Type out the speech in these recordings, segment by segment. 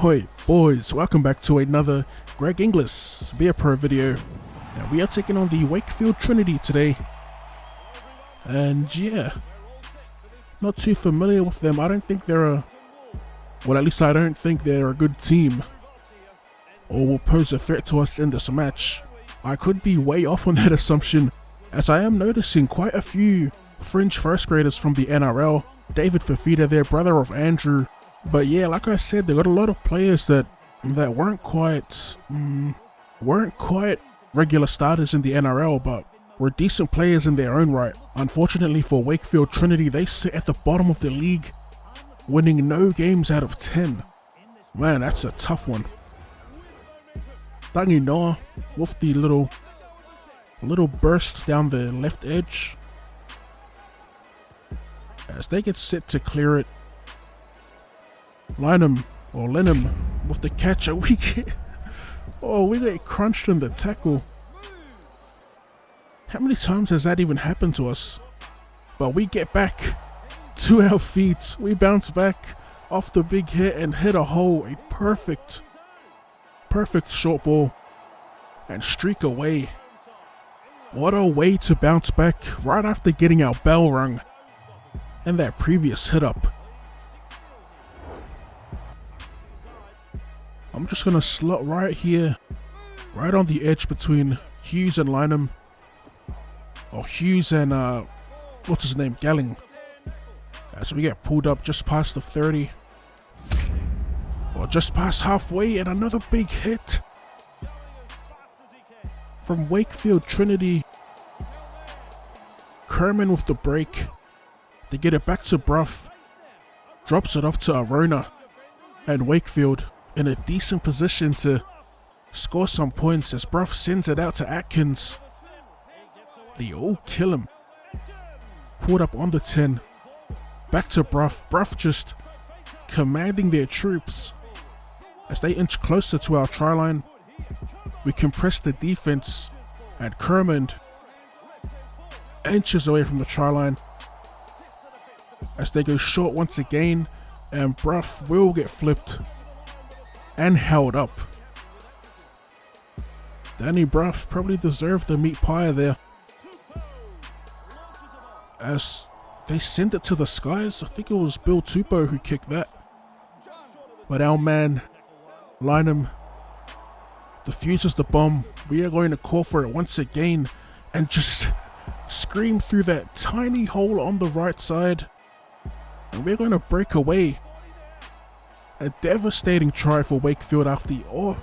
Hoi boys, welcome back to another Greg Inglis Be a Pro video. Now we are taking on the Wakefield Trinity today. And yeah, not too familiar with them. I don't think they're well, at least I don't think they're a good team or will pose a threat to us in this match. I could be way off on that assumption, as I am noticing quite a few fringe first graders from the NRL. David Fafita, their brother of Andrew. But yeah, like I said, they got a lot of players that weren't quite regular starters in the NRL, but were decent players in their own right. Unfortunately for Wakefield Trinity, they sit at the bottom of the league, winning no games out of 10. Man, that's a tough one. Tangi Noah with the little burst down the left edge as they get set to clear it. Lenham with the catch. We get crunched in the tackle. How many times has that even happened to us? But we get back to our feet. We bounce back off the big hit and hit a hole. A perfect short ball and streak away. What a way to bounce back right after getting our bell rung and that previous hit up. I'm just gonna slot right here, right on the edge between Hughes and Lenham, or Hughes and what's his name, Galling, as we get pulled up just past the 30, or just past halfway, and another big hit from Wakefield Trinity. Kerman with the break. They get it back to Bruff, drops it off to Arona, and Wakefield in a decent position to score some points as Bruff sends it out to Atkins. They all kill him. Pulled up on the 10. Back to Bruff. Bruff just commanding their troops. As they inch closer to our try line, we compress the defense, and Kerman inches away from the try line as they go short once again, and Bruff will get flipped and held up. Danny Bruff probably deserved the meat pie there, as they send it to the skies. I think it was Bill Tupou who kicked that, but our man Lenham defuses the bomb. We are going to call for it once again and just scream through that tiny hole on the right side, and we're going to break away. A devastating try for Wakefield after all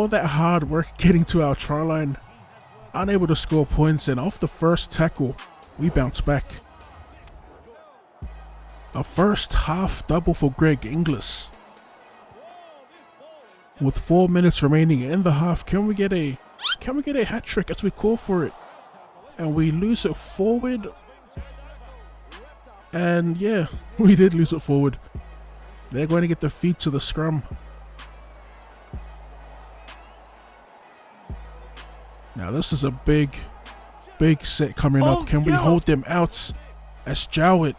that hard work getting to our try line. Unable to score points, and off the first tackle, we bounce back. A first half double for Greg Inglis. With 4 minutes remaining in the half, can we get a hat trick as we call for it? And we lose it forward. And yeah, we did lose it forward. They're going to get the feed to the scrum. Now this is a big set coming up. Can we hold them out as Jowett?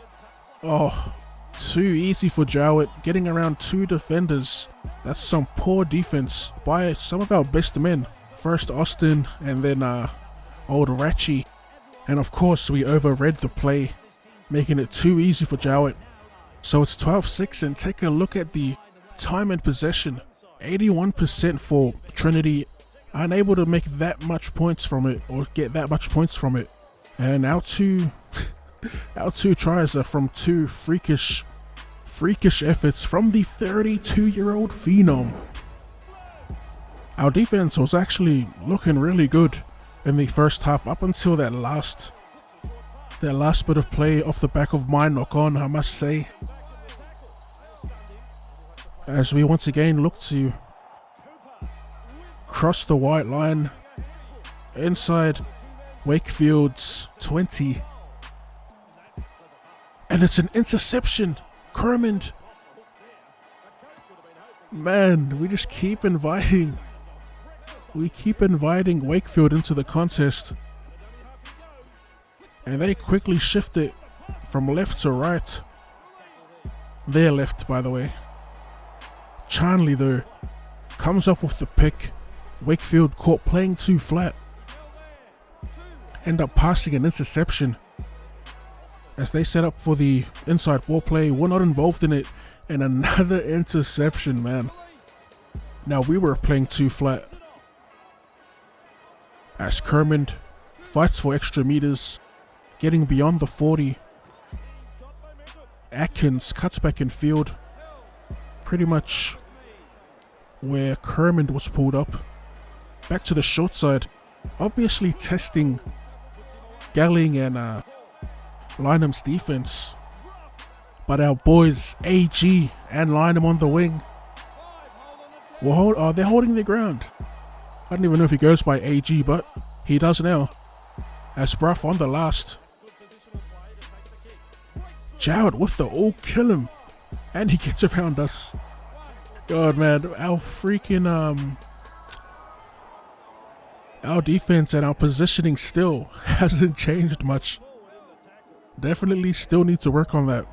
Oh, too easy for Jowett. Getting around two defenders. That's some poor defense by some of our best men. First Austin, and then old Ratchy. And of course we overread the play, making it too easy for Jowett. So it's 12-6, and take a look at the time and possession. 81% for Trinity, unable to make that much points from it, or get that much points from it. And our two tries are from two freakish efforts from the 32-year-old phenom. Our defense was actually looking really good in the first half up until that last bit of play off the back of my knock on, I must say. As we once again look to cross the white line inside Wakefield's 20. And it's an interception. Kerman. Man, we just keep inviting Wakefield into the contest. And they quickly shift it from left to right. their left, by the way. Charnley, though, comes up with the pick. Wakefield caught playing too flat. End up passing an interception. As they set up for the inside ball play, we're not involved in it. And another interception, man. Now we were playing too flat. As Kermond fights for extra meters, getting beyond the 40. Atkins cuts back in field, pretty much where Kermond was pulled up. Back to the short side, obviously testing Galling and Lynham's defense. But our boys, AG and Lynham on the wing, they're holding their ground. I don't even know if he goes by AG, but he does now. As Bruff on the last. Jowett with the kill him. And he gets around us. God, man, our freaking, our defense and our positioning still hasn't changed much. Definitely still need to work on that.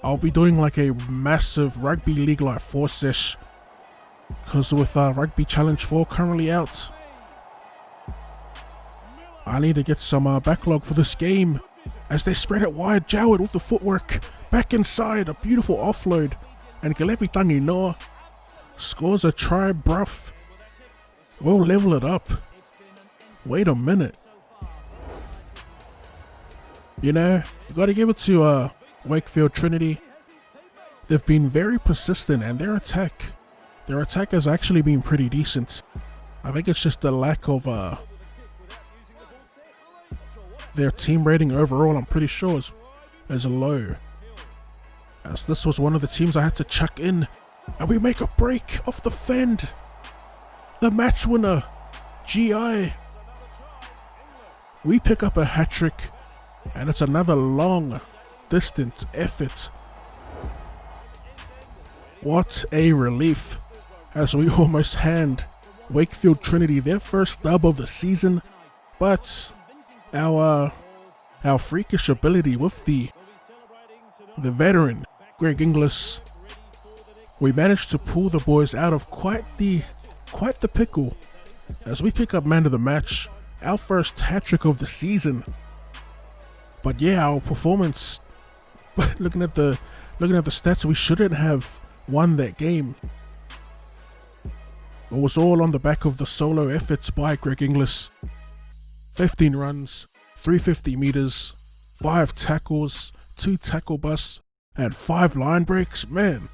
I'll be doing like a massive rugby league like 4 sesh. Because with Rugby Challenge 4 currently out, I need to get some backlog for this game. As they spread it wide, Jowett with the footwork. Back inside, a beautiful offload. And Galepi Tangi Noah scores a try. Bruff will level it up. Wait a minute. You know, you gotta give it to Wakefield Trinity. They've been very persistent, and their attack has actually been pretty decent. I think it's just the lack of their team rating overall, I'm pretty sure is low. As this was one of the teams I had to chuck in, and we make a break off the fend. The match winner, GI. We pick up a hat-trick, and it's another long distance effort. What a relief, as we almost hand Wakefield Trinity their first dub of the season. But our freakish ability with the veteran Greg Inglis, we managed to pull the boys out of quite the pickle as we pick up man of the match, our first hat-trick of the season. But yeah, our performance, looking at the stats, we shouldn't have won that game. It was all on the back of the solo efforts by Greg Inglis. 15 runs, 350 meters, 5 tackles, 2 tackle busts, and 5 line breaks. Man,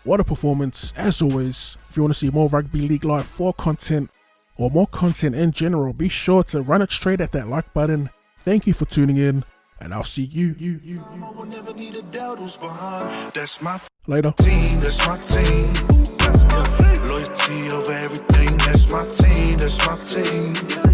what a performance. As always, if you want to see more Rugby League Live 4 content, or more content in general, be sure to run it straight at that like button. Thank you for tuning in, and I'll see you later. That's my team. Loyalty over everything. That's my team.